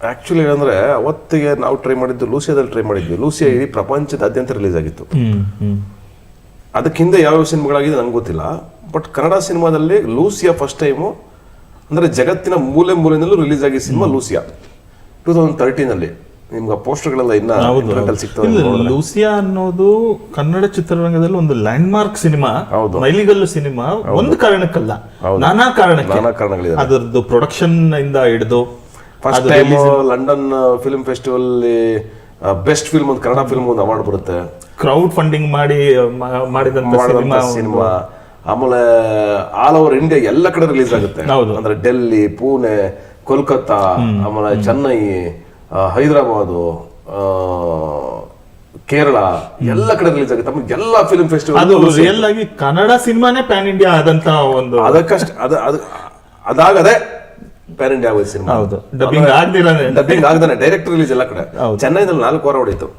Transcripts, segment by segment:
Actually ಏನಂದರೆ ಅವತ್ತಿಗೆ ನಾವು try ಮಾಡಿದ್ದು ಲೂಸಿಯಾದಲ್ಲಿ ಟ್ರೈ ಮಾಡಿದ್ವಿ. ಲೂಸಿಯಾ ಇಡೀ ಪ್ರಪಂಚದಾದ್ಯಂತ ರಿಲೀಸ್ ಆಗಿತ್ತು. ಅದಕ್ಕೆ ಹಿಂದೆ ಯಾವ ಸಿನಿಮಾಗಳಾಗಿದೆ ನಂಗೆ ಗೊತ್ತಿಲ್ಲ. ಬಟ್ ಕನ್ನಡ ಸಿನಿಮಾದಲ್ಲಿ ಲೂಸಿಯಾ ಫಸ್ಟ್ ಟೈಮು ಅಂದರೆ ಜಗತ್ತಿನ ಮೂಲೆ ಮೂಲೆಯಲ್ಲೂ ರಿಲೀಸ್ ಆಗಿದ್ದ ಸಿನಿಮಾ ಲೂಸಿಯಾ 2013 ನಿಮ್ಗೆ ಆ ಪೋಸ್ಟರ್ಗಳೆಲ್ಲ ಇನ್ನ ಸಿಗ್ತವೆ. ಲೂಸಿಯಾ ಅನ್ನೋದು ಕನ್ನಡ ಚಿತ್ರರಂಗದಲ್ಲಿ ಒಂದು ಲ್ಯಾಂಡ್ ಮಾರ್ಕ್ ಸಿನಿಮಾ, ಮೈಲಿಗಲ್ಲು ಸಿನಿಮಾ. ಒಂದು ಕಾರಣಕ್ಕಲ್ಲ, ನಾನಾ ಕಾರಣಗಳಿದೆ. ಅದರದ್ದು ಪ್ರೊಡಕ್ಷನ್ ಇಂದ ಹಿಡಿದು first time London film festival best film ಒಂದು ಕನ್ನಡ ಫಿಲ್ಮ್ ಒಂದು ಅವಾರ್ಡ್ ಬರುತ್ತೆ. ಕ್ರೌಡ್ ಫಂಡಿಂಗ್ ಮಾಡಿದಂತ ಸಿನಿಮಾ. ಆಮೇಲೆ ಆಲ್ ಓವರ್ ಇಂಡಿಯಾ ಎಲ್ಲ ಕಡೆ ರಿಲೀಸ್ ಆಗುತ್ತೆ. ಅಂದ್ರೆ ಡೆಲ್ಲಿ, ಪುಣೆ, ಕೋಲ್ಕತ್ತಾ, ಆಮೇಲೆ ಚೆನ್ನೈ, ಹೈದರಾಬಾದು, ಕೇರಳ ಎಲ್ಲ ಕಡೆ ರಿಲೀಸ್ ಆಗುತ್ತೆ. ಆಮೇಲೆ ಎಲ್ಲ ಫಿಲ್ಮ್ ಫೆಸ್ಟಿವಲ್ ರಿಯಲ್ ಆಗಿ ಕನ್ನಡ ಸಿನಿಮಾನೇ ಪ್ಯಾನ್ ಇಂಡಿಯಾ ಆದಂತ ಒಂದು ಅದಕ್ಕಷ್ಟೇ ಅದಾಗದೆ ಪ್ಯಾನ್ ಇಂಡಿಯಾ ಆಗೋದು ಸಿನಿಮಾ. ಡಬ್ಬಿಂಗ್ ಆಗದಾನೆ ಡೈರೆಕ್ಟ್ ರಿಲೀಸ್ ಎಲ್ಲ ಕಡೆ. ಚೆನ್ನೈನಲ್ಲಿ 4 ವಾರ ಹೊಡೀತು.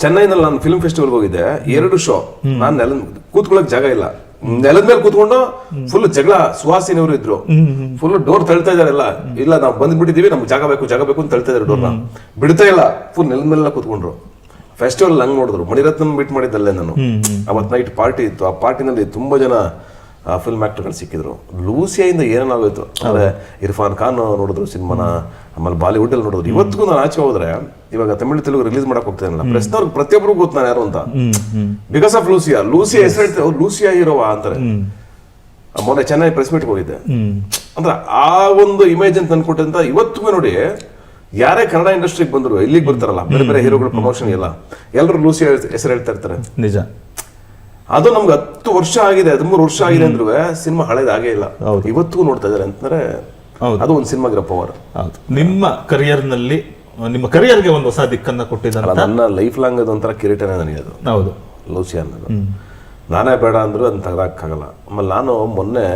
ಚೆನ್ನೈನಲ್ಲಿ ನಾನು ಫಿಲ್ಮ್ ಫೆಸ್ಟಿವಲ್ ಹೋಗಿದ್ದೆ, 2 ಶೋ. ನಾನು ಕೂತ್ಕೊಳ್ಳೋಕೆ ಜಾಗ ಇಲ್ಲ, ನೆಲದ ಮೇಲೆ ಕೂತ್ಕೊಂಡು ಫುಲ್ ಜಗಳ. ಸುಹಾಸಿನಿಯವರು ಇದ್ರು, ಫುಲ್ ಡೋರ್ ತಳ್ತಾ ಇದಾರೆ. ಇಲ್ಲ ನಾವು ಬಂದ್ಬಿಟ್ಟಿದೀವಿ, ನಮ್ಗೆ ಜಾಗ ಬೇಕು ಅಂತ ತಳ್ತಾ ಇದಾರೆ. ಡೋರ್ನ ಬಿಡ್ತಾ ಇಲ್ಲ, ಫುಲ್ ನೆಲದ ಮೇಲೆಲ್ಲ ಕೂತ್ಕೊಂಡ್ರು. ಫೆಸ್ಟಿವಲ್ ಹಂಗ್ ನೋಡಿದ್ರು. ಮಣಿರತ್ನ ಮೀಟ್ ಮಾಡಿದ್ದಲ್ಲೇ ನಾನು. ಅವತ್ತು ನೈಟ್ ಪಾರ್ಟಿ ಇತ್ತು. ಆ ಪಾರ್ಟಿನಲ್ಲಿ ತುಂಬಾ ಜನ ಫಿಲ್ಮ್ ಆಕ್ಟರ್ಗಳು ಸಿಕ್ಕಿದ್ರು. ಲೂಸಿಯಾಯಿಂದ ಏನೇನಾಗೋಯ್ತು ಅಂದ್ರೆ ಇರ್ಫಾನ್ ಖಾನ್ ನೋಡಿದ್ರು ಸಿನಿಮಾನ, ಆಮೇಲೆ ಬಾಲಿವುಡ್ ಅಲ್ಲಿ ನೋಡಿದ್ರು. ಇವತ್ತಿಗೂ ನಾನು ಆಚೆ ಹೋದ್ರೆ, ಇವಾಗ ತಮಿಳು ತೆಲುಗು ರಿಲೀಸ್ ಮಾಡಕ್ ಹೋಗ್ತೇನಲ್ಲ, ಪ್ರೆಸ್ನವ್ರಿಗೆ ಪ್ರತಿಯೊಬ್ಬರಿಗೂ ಗೊತ್ತು ನಾನು ಯಾರು ಅಂತ. ಬಿಕಾಸ್ ಆಫ್ ಲೂಸಿಯಾ ಹೆಸರು ಲೂಸಿಯಾ ಹೀರೋವ ಅಂತಾರೆ. ಮೊನ್ನೆ ಚೆನ್ನೈ ಪ್ರೆಸ್ ಮೀಟ್ಗೆ ಹೋಗಿದ್ದೆ. ಅಂದ್ರೆ ಆ ಒಂದು ಇಮೇಜ್ ಅಂತ ಅನ್ಕೊಟ್ಟಂತ ಇವತ್ತಿಗೂ ನೋಡಿ, ಯಾರೇ ಕನ್ನಡ ಇಂಡಸ್ಟ್ರಿಗೆ ಬಂದ್ರು, ಇಲ್ಲಿಗೆ ಬರ್ತಾರಲ್ಲ ಬೇರೆ ಬೇರೆ ಹೀರೋಗಳ ಪ್ರಮೋಷನ್ ಎಲ್ಲ, ಎಲ್ಲರೂ ಲೂಸಿಯಾ ಹೆಸರು ಹೇಳ್ತಾ ಇರ್ತಾರೆ. ನಿಜ. ಅದು ನಮ್ಗೆ 10 ವರ್ಷ ಆಗಿದೆ, 13 ವರ್ಷ ಆಗಿದೆ ಅಂದ್ರೂ ಸಿನಿಮಾ ಹಳೇದಾಗೇ ಇಲ್ಲ. ಇವತ್ತಿಗೂ ನೋಡ್ತಾ ಇದಾರೆ ಅಂತಂದ್ರೆ ಅದು ಒಂದು ಸಿನಿಮಾಗಿರೋ ಪವರ್. ನಿಮ್ಮ ಕರಿಯರ್ನಲ್ಲಿ, ನಿಮ್ಮ ಕರಿಯರ್ಗೆ ಒಂದು ಹೊಸ ದಿಕ್ಕನ್ನ ಕೊಟ್ಟಿದ್ದಾರೆ. ನನ್ನ ಲೈಫ್ ಲಾಂಗ್ ಅದು ಒಂಥರ ಕಿರೀಟನೇ ನನಗೆ ಅದು. ಹೌದು, ಲೂಸಿಯಾ ಅನ್ನೋದು. ನಾನೇ ಬೇಡ ಅಂದ್ರು ಅದನ್ನ ತೆಗೆದಾಕಾಗಲ್ಲ. ಆಮೇಲೆ ನಾನು ಮೊನ್ನೆ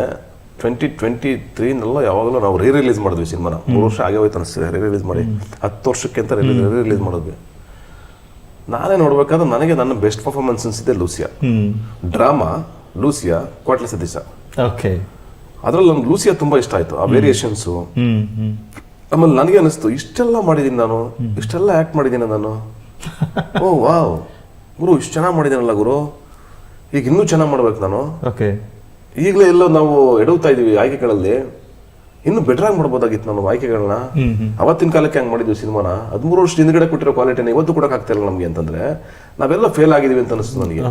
2023 ಯಾವಾಗಲೂ ನಾವು ರಿಲೀಸ್ ಮಾಡಿದ್ವಿ ಸಿನಿಮಾನ. 3 ವರ್ಷ ಆಗೇ ಹೋಯ್ತು ಅನಿಸ್ತದೆ ರಿಲೀಸ್ ಮಾಡಿ. 10 ವರ್ಷಕ್ಕೆ ಅಂತ ರಿಲೀಸ್ ಮಾಡಿದ್ವಿ. ನಾನೇ ನೋಡ್ಬೇಕಾದ್ರೆ ನನಗೆ ನನ್ನ ಬೆಸ್ಟ್ ಪರ್ಫಾರ್ಮೆನ್ಸ್ ಅನ್ಸಿದೆ ಲೂಸಿಯಾ. ಡ್ರಾಮಾ ಲೂಸಿಯಾ, ಕ್ವಾಟ್ಲೆ ಸತೀಶ. ಅದ್ರಲ್ಲಿ ನನ್ಗೆ ಲೂಸಿಯಾ ತುಂಬಾ ಇಷ್ಟ ಆಯ್ತು, ಆ ವೇರಿಯೇಷನ್ಸು. ಆಮೇಲೆ ನನಗೆ ಅನಿಸ್ತು, ಇಷ್ಟೆಲ್ಲ ಮಾಡಿದ್ದೀನಿ ನಾನು, ಇಷ್ಟೆಲ್ಲ ಆಕ್ಟ್ ಮಾಡಿದ್ದೀನಿ ನಾನು. ಓ ವಾವ್ ಗುರು, ಇಷ್ಟು ಚೆನ್ನಾಗಿ ಮಾಡಿದ್ದೀನಲ್ಲ ಗುರು, ಈಗ ಇನ್ನೂ ಚೆನ್ನಾಗಿ ಮಾಡ್ಬೇಕು ನಾನು. ಈಗಲೇ ಎಲ್ಲೋ ನಾವು ಎಡವ್ತಾ ಇದೀವಿ ಆಯ್ಕೆಗಳಲ್ಲಿ, ಇನ್ನು ಬೆಟರ್ ಆಗಿ ಮಾಡ್ಬೋದಾಗಿತ್ತು ನಾನು ಆಯ್ಕೆಗಳನ್ನ. ಅವತ್ತಿನ ಕಾಲಕ್ಕೆ ಹಂಗೆ ಮಾಡಿದ್ವಿ ಸಿನಿಮಾನ. 13 ವರ್ಷದ ಹಿಂದ್ಗಡೆ ಕೊಟ್ಟಿರೋ ಕ್ವಾಲಿಟಿನ ಇವತ್ತು ಕೊಡಕ್ ಆಗ್ತಾ ಇಲ್ಲ ನಮ್ಗೆ ಅಂತಂದ್ರೆ ನಾವೆಲ್ಲ ಫೇಲ್ ಆಗಿದೀವಿ ಅಂತ ಅನಿಸ್ತು ನನಗೆ.